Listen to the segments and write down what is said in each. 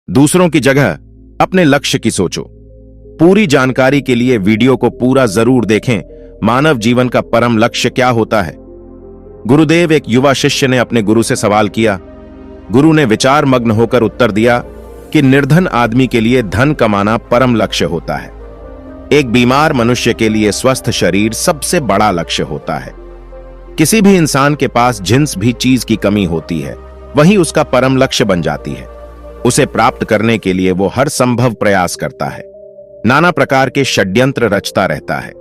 दूसरों की जगह अपने लक्ष्य की सोचो। पूरी जानकारी के लिए वीडियो को पूरा जरूर देखें। मानव जीवन का परम लक्ष्य क्या होता है? गुरुदेव एक युवा शिष्य ने अपने गुरु से सवाल किया। गुरु ने विचार मग्न होकर उत्तर दिया कि निर्धन आदमी के लिए धन कमाना परम लक्ष्य होता है। एक बीमार मनुष्य के लिए स्वस्थ शरीर सबसे बड़ा लक्ष्य होता है। किसी भी इंसान के पास जिस भी चीज की कमी होती है वही उसका परम लक्ष्य बन जाती है। उसे प्राप्त करने के लिए वो हर संभव प्रयास करता है, नाना प्रकार के षड्यंत्र रचता रहता है।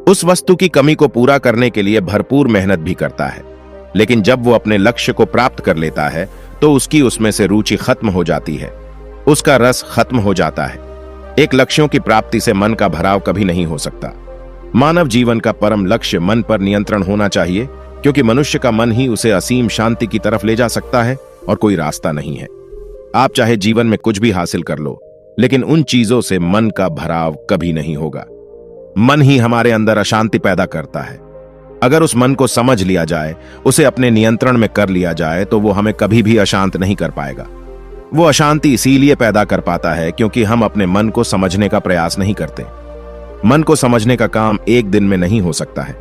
उस वस्तु की कमी को पूरा करने के लिए भरपूर मेहनत भी करता है, लेकिन जब वो अपने लक्ष्य को प्राप्त कर लेता है तो उसकी उसमें से रुचि खत्म हो जाती है, उसका रस खत्म हो जाता है। एक लक्ष्यों की प्राप्ति से मन का भराव कभी नहीं हो सकता। मानव जीवन का परम लक्ष्य मन पर नियंत्रण होना चाहिए, क्योंकि मनुष्य का मन ही उसे असीम शांति की तरफ ले जा सकता है और कोई रास्ता नहीं है। आप चाहे जीवन में कुछ भी हासिल कर लो, लेकिन उन चीजों से मन का भराव कभी नहीं होगा। मन ही हमारे अंदर अशांति पैदा करता है। अगर उस मन को समझ लिया जाए, उसे अपने नियंत्रण में कर लिया जाए, तो वो हमें कभी भी अशांत नहीं कर पाएगा। वो अशांति इसीलिए पैदा कर पाता है क्योंकि हम अपने मन को समझने का प्रयास नहीं करते। मन को समझने का काम एक दिन में नहीं हो सकता है।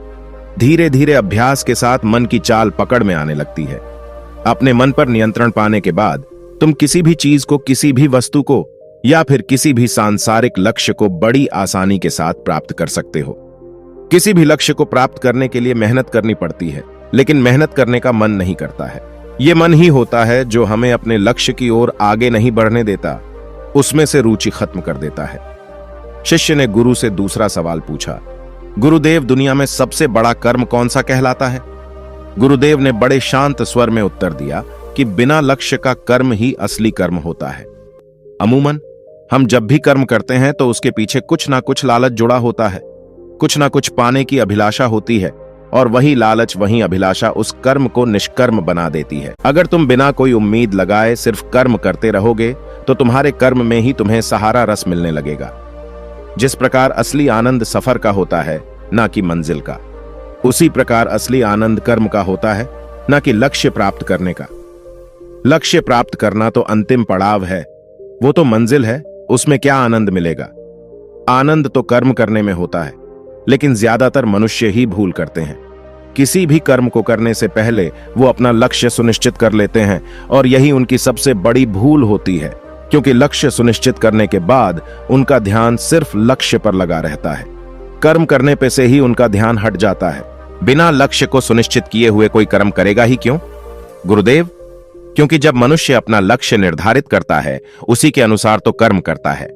धीरे धीरे अभ्यास के साथ मन की चाल पकड़ में आने लगती है। अपने मन पर नियंत्रण पाने के बाद तुम किसी भी चीज को, किसी भी वस्तु को या फिर किसी भी सांसारिक लक्ष्य को बड़ी आसानी के साथ प्राप्त कर सकते हो। किसी भी लक्ष्य को प्राप्त करने के लिए मेहनत करनी पड़ती है, लेकिन मेहनत करने का मन नहीं करता है। यह मन ही होता है जो हमें अपने लक्ष्य की ओर आगे नहीं बढ़ने देता, उसमें से रुचि खत्म कर देता है। शिष्य ने गुरु से दूसरा सवाल पूछा। गुरुदेव, दुनिया में सबसे बड़ा कर्म कौन सा कहलाता है? गुरुदेव ने बड़े शांत स्वर में उत्तर दिया कि बिना लक्ष्य का कर्म ही असली कर्म होता है। अमूमन हम जब भी कर्म करते हैं तो उसके पीछे कुछ ना कुछ लालच जुड़ा होता है, कुछ ना कुछ पाने की अभिलाषा होती है, और वही लालच, वही अभिलाषा उस कर्म को निष्कर्म बना देती है। अगर तुम बिना कोई उम्मीद लगाए सिर्फ कर्म करते रहोगे तो तुम्हारे कर्म में ही तुम्हें सहारा रस मिलने लगेगा। जिस प्रकार असली आनंद सफर का होता है, ना कि मंजिल का, उसी प्रकार असली आनंद कर्म का होता है, ना कि लक्ष्य प्राप्त करने का। लक्ष्य प्राप्त करना तो अंतिम पड़ाव है, वो तो मंजिल है, उसमें क्या आनंद मिलेगा? आनंद तो कर्म करने में होता है, लेकिन ज्यादातर मनुष्य ही भूल करते हैं। किसी भी कर्म को करने से पहले वो अपना लक्ष्य सुनिश्चित कर लेते हैं, और यही उनकी सबसे बड़ी भूल होती है, क्योंकि लक्ष्य सुनिश्चित करने के बाद उनका ध्यान सिर्फ लक्ष्य पर लगा रहता है। कर्म करने पे से ही उनका ध्यान हट जाता है। बिना लक्ष्य को सुनिश्चित किए हुए कोई कर्म करेगा ही क्यों? गुरुदेव, क्योंकि जब मनुष्य अपना लक्ष्य निर्धारित करता है उसी के अनुसार तो कर्म करता है।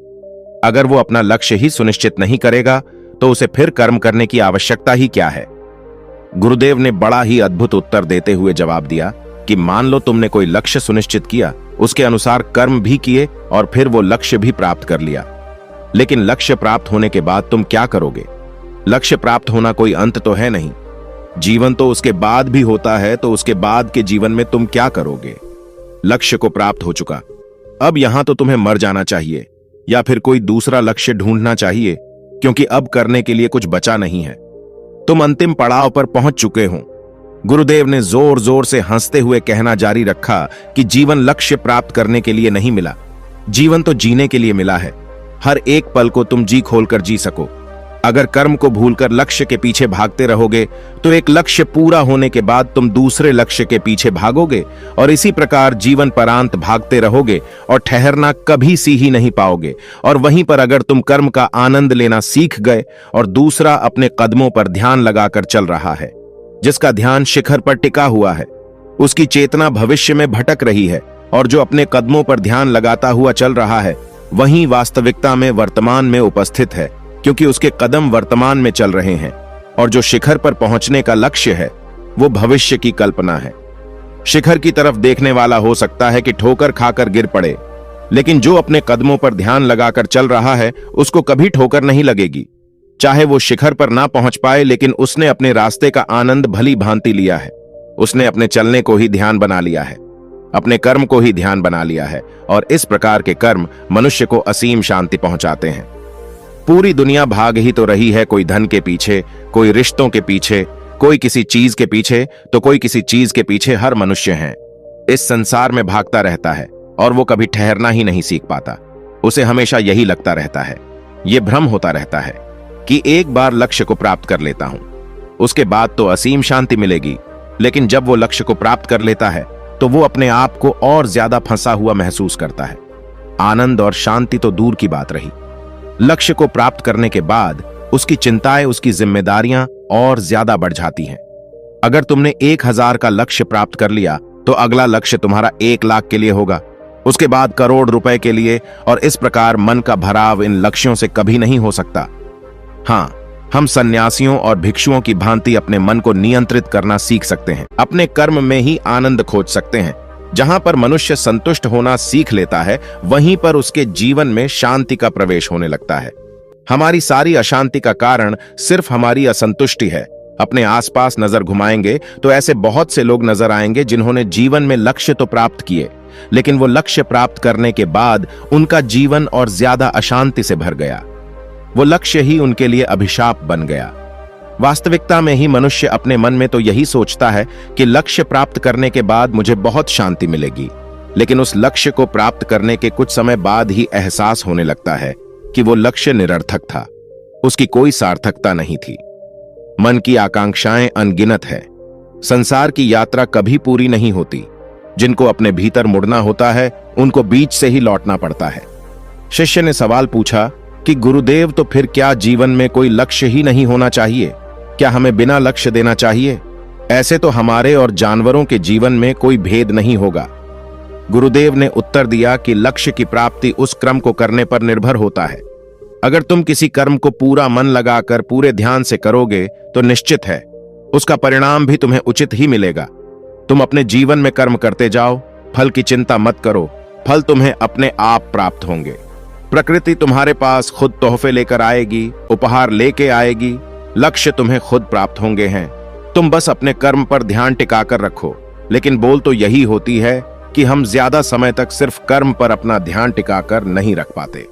अगर वो अपना लक्ष्य ही सुनिश्चित नहीं करेगा तो उसे फिर कर्म करने की आवश्यकता ही क्या है? गुरुदेव ने बड़ा ही अद्भुत उत्तर देते हुए जवाब दिया कि मान लो तुमने कोई लक्ष्य सुनिश्चित किया, उसके अनुसार कर्म भी किए और फिर वो लक्ष्य भी प्राप्त कर लिया, लेकिन लक्ष्य प्राप्त होने के बाद तुम क्या करोगे? लक्ष्य प्राप्त होना कोई अंत तो है नहीं, जीवन तो उसके बाद भी होता है, तो उसके बाद के जीवन में तुम क्या करोगे? लक्ष्य को प्राप्त हो चुका, अब यहां तो तुम्हें मर जाना चाहिए या फिर कोई दूसरा लक्ष्य ढूंढना चाहिए, क्योंकि अब करने के लिए कुछ बचा नहीं है। तुम अंतिम पड़ाव पर पहुंच चुके हो। गुरुदेव ने जोर जोर से हंसते हुए कहना जारी रखा कि जीवन लक्ष्य प्राप्त करने के लिए नहीं मिला, जीवन तो जीने के लिए मिला है। हर एक पल को तुम जी खोलकर जी सको। अगर कर्म को भूलकर लक्ष्य के पीछे भागते रहोगे तो एक लक्ष्य पूरा होने के बाद तुम दूसरे लक्ष्य के पीछे भागोगे, और इसी प्रकार जीवन परांत भागते रहोगे और ठहरना कभी सी ही नहीं पाओगे। और वहीं पर अगर तुम कर्म का आनंद लेना सीख गए और दूसरा अपने कदमों पर ध्यान लगाकर चल रहा है, जिसका ध्यान शिखर पर टिका हुआ है, उसकी चेतना भविष्य में भटक रही है, और जो अपने कदमों पर ध्यान लगाता हुआ चल रहा है वहीं वास्तविकता में वर्तमान में उपस्थित है, क्योंकि उसके कदम वर्तमान में चल रहे हैं, और जो शिखर पर पहुंचने का लक्ष्य है वो भविष्य की कल्पना है। शिखर की तरफ देखने वाला हो सकता है कि ठोकर खाकर गिर पड़े, लेकिन जो अपने कदमों पर ध्यान लगाकर चल रहा है उसको कभी ठोकर नहीं लगेगी। चाहे वो शिखर पर ना पहुंच पाए, लेकिन उसने अपने रास्ते का आनंद भली भांति लिया है। उसने अपने चलने को ही ध्यान बना लिया है, अपने कर्म को ही ध्यान बना लिया है, और इस प्रकार के कर्म मनुष्य को असीम शांति पहुंचाते हैं। पूरी दुनिया भाग ही तो रही है, कोई धन के पीछे, कोई रिश्तों के पीछे, कोई किसी चीज के पीछे, तो कोई किसी चीज के पीछे। हर मनुष्य है इस संसार में भागता रहता है और वो कभी ठहरना ही नहीं सीख पाता। उसे हमेशा यही लगता रहता है, ये भ्रम होता रहता है कि एक बार लक्ष्य को प्राप्त कर लेता हूं, उसके बाद तो असीम शांति मिलेगी। लेकिन जब वो लक्ष्य को प्राप्त कर लेता है तो वो अपने आप को और ज्यादा फंसा हुआ महसूस करता है। आनंद और शांति तो दूर की बात रही, लक्ष्य को प्राप्त करने के बाद उसकी चिंताएं, उसकी जिम्मेदारियां और ज्यादा बढ़ जाती हैं। अगर तुमने 1000 का लक्ष्य प्राप्त कर लिया तो अगला लक्ष्य तुम्हारा 1 लाख के लिए होगा, उसके बाद करोड़ रुपए के लिए, और इस प्रकार मन का भराव इन लक्ष्यों से कभी नहीं हो सकता। हाँ, हम सन्यासियों और भिक्षुओं की भांति अपने मन को नियंत्रित करना सीख सकते हैं। अपने कर्म में ही आनंद खोज सकते हैं। जहां पर मनुष्य संतुष्ट होना सीख लेता है, वहीं पर उसके जीवन में शांति का प्रवेश होने लगता है। हमारी सारी अशांति का कारण सिर्फ हमारी असंतुष्टि है। अपने आसपास नजर घुमाएंगे तो ऐसे बहुत से लोग नजर आएंगे जिन्होंने जीवन में लक्ष्य तो प्राप्त किए, लेकिन वो लक्ष्य प्राप्त करने के बाद उनका जीवन और ज्यादा अशांति से भर गया। वो लक्ष्य ही उनके लिए अभिशाप बन गया। वास्तविकता में ही मनुष्य अपने मन में तो यही सोचता है कि लक्ष्य प्राप्त करने के बाद मुझे बहुत शांति मिलेगी, लेकिन उस लक्ष्य को प्राप्त करने के कुछ समय बाद ही एहसास होने लगता है कि वो लक्ष्य निरर्थक था, उसकी कोई सार्थकता नहीं थी। मन की आकांक्षाएं अनगिनत है। संसार की यात्रा कभी पूरी नहीं होती। जिनको अपने भीतर मुड़ना होता है, उनको बीच से ही लौटना पड़ता है। शिष्य ने सवाल पूछा कि गुरुदेव, तो फिर क्या जीवन में कोई लक्ष्य ही नहीं होना चाहिए? क्या हमें बिना लक्ष्य देना चाहिए? ऐसे तो हमारे और जानवरों के जीवन में कोई भेद नहीं होगा। गुरुदेव ने उत्तर दिया कि लक्ष्य की प्राप्ति उस क्रम को करने पर निर्भर होता है। अगर तुम किसी कर्म को पूरा मन लगाकर पूरे ध्यान से करोगे तो निश्चित है उसका परिणाम भी तुम्हें उचित ही मिलेगा। तुम अपने जीवन में कर्म करते जाओ, फल की चिंता मत करो, फल तुम्हें अपने आप प्राप्त होंगे। प्रकृति तुम्हारे पास खुद तोहफे लेकर आएगी, उपहार लेके आएगी, लक्ष्य तुम्हें खुद प्राप्त होंगे हैं। तुम बस अपने कर्म पर ध्यान टिकाकर रखो। लेकिन बोल तो यही होती है कि हम ज्यादा समय तक सिर्फ कर्म पर अपना ध्यान टिकाकर नहीं रख पाते।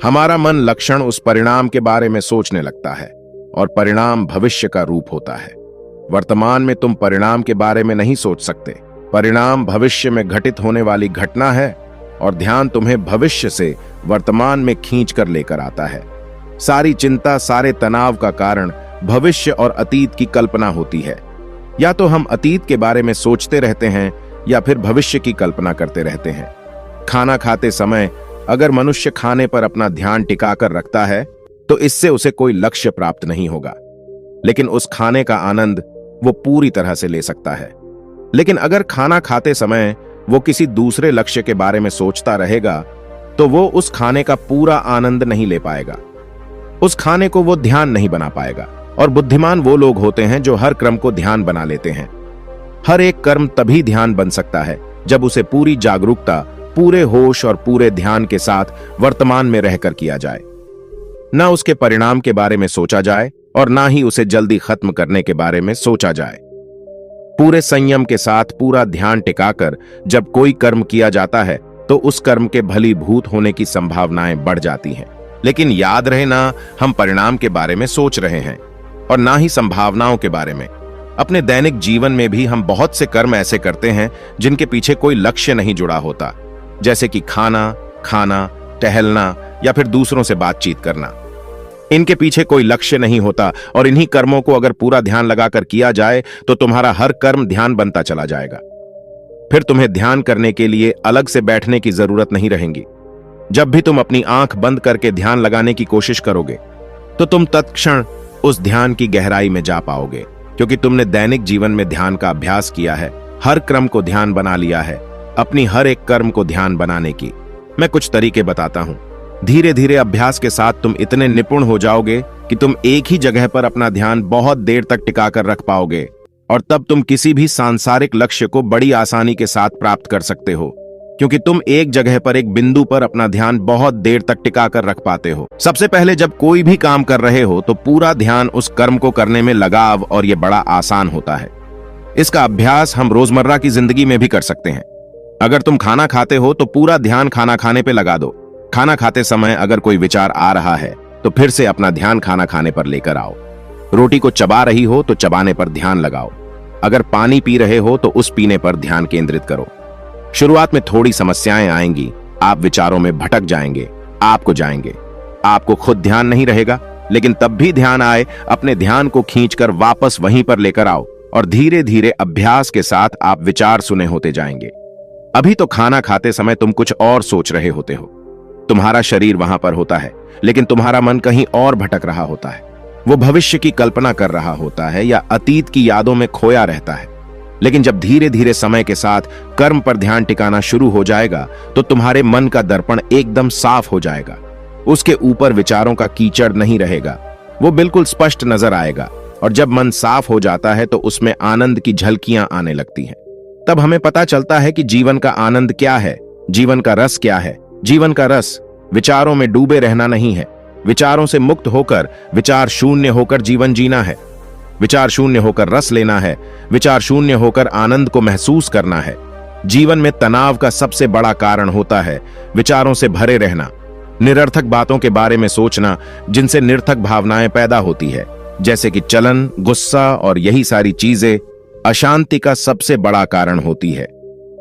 हमारा मन लक्षण उस परिणाम के बारे में सोचने लगता है, और परिणाम भविष्य का रूप होता है। वर्तमान में तुम परिणाम के बारे में नहीं सोच सकते। परिणाम भविष्य में घटित होने वाली घटना है, और ध्यान तुम्हें भविष्य से वर्तमान में खींच कर लेकर आता है। सारी चिंता, सारे तनाव का कारण भविष्य और अतीत की कल्पना होती है। या तो हम अतीत के बारे में सोचते रहते हैं या फिर भविष्य की कल्पना करते रहते हैं। खाना खाते समय अगर मनुष्य खाने पर अपना ध्यान टिकाकर रखता है तो इससे उसे कोई लक्ष्य प्राप्त नहीं होगा, लेकिन उस खाने का आनंद वो पूरी तरह से ले सकता है। लेकिन अगर खाना खाते समय वो किसी दूसरे लक्ष्य के बारे में सोचता रहेगा तो वो उस खाने का पूरा आनंद नहीं ले पाएगा। उस खाने को वो ध्यान नहीं बना पाएगा। और बुद्धिमान वो लोग होते हैं जो हर क्रम को ध्यान बना लेते हैं। हर एक कर्म तभी ध्यान बन सकता है जब उसे पूरी जागरूकता, पूरे होश और पूरे ध्यान के साथ वर्तमान में रहकर किया जाए। ना उसके परिणाम के बारे में सोचा जाए और ना ही उसे जल्दी खत्म करने के बारे में सोचा जाए। पूरे संयम के साथ पूरा ध्यान टिकाकर जब कोई कर्म किया जाता है तो उस कर्म के भलीभूत होने की संभावनाएं बढ़ जाती हैं। लेकिन याद रहे, ना हम परिणाम के बारे में सोच रहे हैं और ना ही संभावनाओं के बारे में। अपने दैनिक जीवन में भी हम बहुत से कर्म ऐसे करते हैं जिनके पीछे कोई लक्ष्य नहीं जुड़ा होता, जैसे कि खाना, टहलना या फिर दूसरों से बातचीत करना। इनके पीछे कोई लक्ष्य नहीं होता, और इन्हीं कर्मों को अगर पूरा ध्यान लगाकर किया जाए तो तुम्हारा हर कर्म ध्यान बनता चला जाएगा। फिर तुम्हें ध्यान करने के लिए अलग से बैठने की जरूरत नहीं रहेगी। जब भी तुम अपनी आंख बंद करके ध्यान लगाने की कोशिश करोगे तो तुम तत्क्षण उस ध्यान की गहराई में जा पाओगे, क्योंकि तुमने दैनिक जीवन में ध्यान का अभ्यास किया है, हर क्रम को ध्यान बना लिया है, अपनी हर एक कर्म को ध्यान बनाने की। मैं कुछ तरीके बताता हूं। धीरे धीरे अभ्यास के साथ तुम इतने निपुण हो जाओगे कि तुम एक ही जगह पर अपना ध्यान बहुत देर तक टिकाकर रख पाओगे, और तब तुम किसी भी सांसारिक लक्ष्य को बड़ी आसानी के साथ प्राप्त कर सकते हो, क्योंकि तुम एक जगह पर एक बिंदु पर अपना ध्यान बहुत देर तक टिकाकर रख पाते हो। सबसे पहले जब कोई भी काम कर रहे हो तो पूरा ध्यान उस कर्म को करने में लगाव, और यह बड़ा आसान होता है। इसका अभ्यास हम रोजमर्रा की जिंदगी में भी कर सकते हैं। अगर तुम खाना खाते हो तो पूरा ध्यान खाना खाने पे लगा दो। खाना खाते समय अगर कोई विचार आ रहा है तो फिर से अपना ध्यान खाना खाने पर लेकर आओ। रोटी को चबा रही हो तो चबाने पर ध्यान लगाओ। अगर पानी पी रहे हो तो उस पीने पर ध्यान केंद्रित करो। शुरुआत में थोड़ी समस्याएं आएंगी, आप विचारों में भटक जाएंगे, आपको खुद ध्यान नहीं रहेगा, लेकिन तब भी ध्यान आए, अपने ध्यान को खींचकर वापस वहीं पर लेकर आओ और धीरे धीरे अभ्यास के साथ आप विचार सुने होते जाएंगे। अभी तो खाना खाते समय तुम कुछ और सोच रहे होते हो, तुम्हारा शरीर वहां पर होता है, लेकिन तुम्हारा मन कहीं और भटक रहा होता है। वो भविष्य की कल्पना कर रहा होता है या अतीत की यादों में खोया रहता है। लेकिन जब धीरे धीरे समय के साथ कर्म पर ध्यान टिकाना शुरू हो जाएगा तो तुम्हारे मन का दर्पण एकदम साफ हो जाएगा। उसके ऊपर विचारों का कीचड़ नहीं रहेगा, वो बिल्कुल स्पष्ट नजर आएगा। और जब मन साफ हो जाता है तो उसमें आनंद की झलकियां आने लगती हैं। तब हमें पता चलता है कि जीवन का आनंद क्या है, जीवन का रस क्या है। जीवन का रस विचारों में डूबे रहना नहीं है, विचारों से मुक्त होकर, विचार शून्य होकर जीवन जीना है। विचार शून्य होकर रस लेना है, विचार शून्य होकर आनंद को महसूस करना है। जीवन में तनाव का सबसे बड़ा कारण होता है विचारों से भरे रहना, निरर्थक बातों के बारे में सोचना जिनसे निरर्थक भावनाएं पैदा होती है, जैसे कि चलन, गुस्सा, और यही सारी चीजें अशांति का सबसे बड़ा कारण होती है।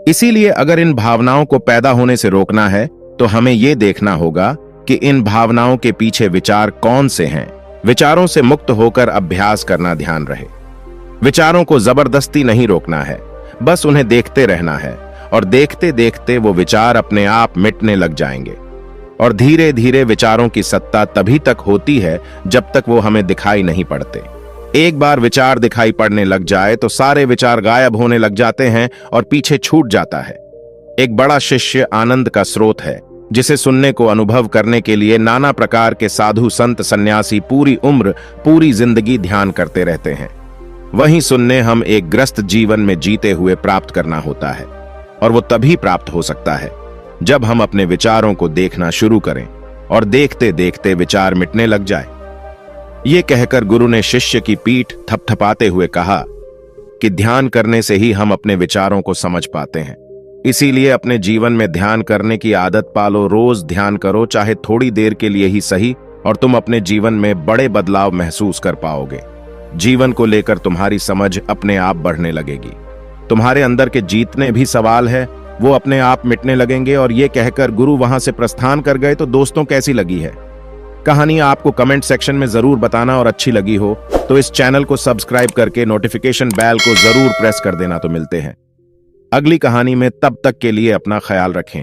इसीलिए अगर इन भावनाओं को पैदा होने से रोकना है तो हमें यह देखना होगा कि इन भावनाओं के पीछे विचार कौन से हैं। विचारों से मुक्त होकर अभ्यास करना ध्यान रहे। विचारों को जबरदस्ती नहीं रोकना है, बस उन्हें देखते रहना है, और देखते देखते वो विचार अपने आप मिटने लग जाएंगे। और धीरे धीरे विचारों की सत्ता तभी तक होती है जब तक वो हमें दिखाई नहीं पड़ते। एक बार विचार दिखाई पड़ने लग जाए तो सारे विचार गायब होने लग जाते हैं और पीछे छूट जाता है। एक बड़ा शिष्य आनंद का स्रोत है, जिसे सुनने को अनुभव करने के लिए नाना प्रकार के साधु संत सन्यासी पूरी उम्र, पूरी जिंदगी ध्यान करते रहते हैं। वहीं सुनने हम एक ग्रस्त जीवन में जीते हुए प्राप्त करना होता है, और वो तभी प्राप्त हो सकता है जब हम अपने विचारों को देखना शुरू करें और देखते देखते विचार मिटने लग जाए। ये कहकर गुरु ने शिष्य की पीठ थपथपाते हुए कहा कि ध्यान करने से ही हम अपने विचारों को समझ पाते हैं। इसीलिए अपने जीवन में ध्यान करने की आदत पालो। रोज ध्यान करो, चाहे थोड़ी देर के लिए ही सही, और तुम अपने जीवन में बड़े बदलाव महसूस कर पाओगे। जीवन को लेकर तुम्हारी समझ अपने आप बढ़ने लगेगी। तुम्हारे अंदर के जितने भी सवाल है वो अपने आप मिटने लगेंगे। और ये कहकर गुरु वहां से प्रस्थान कर गए। तो दोस्तों, कैसी लगी है कहानी आपको कमेंट सेक्शन में जरूर बताना, और अच्छी लगी हो तो इस चैनल को सब्सक्राइब करके नोटिफिकेशन बेल को जरूर प्रेस कर देना। तो मिलते हैं अगली कहानी में, तब तक के लिए अपना ख्याल रखें।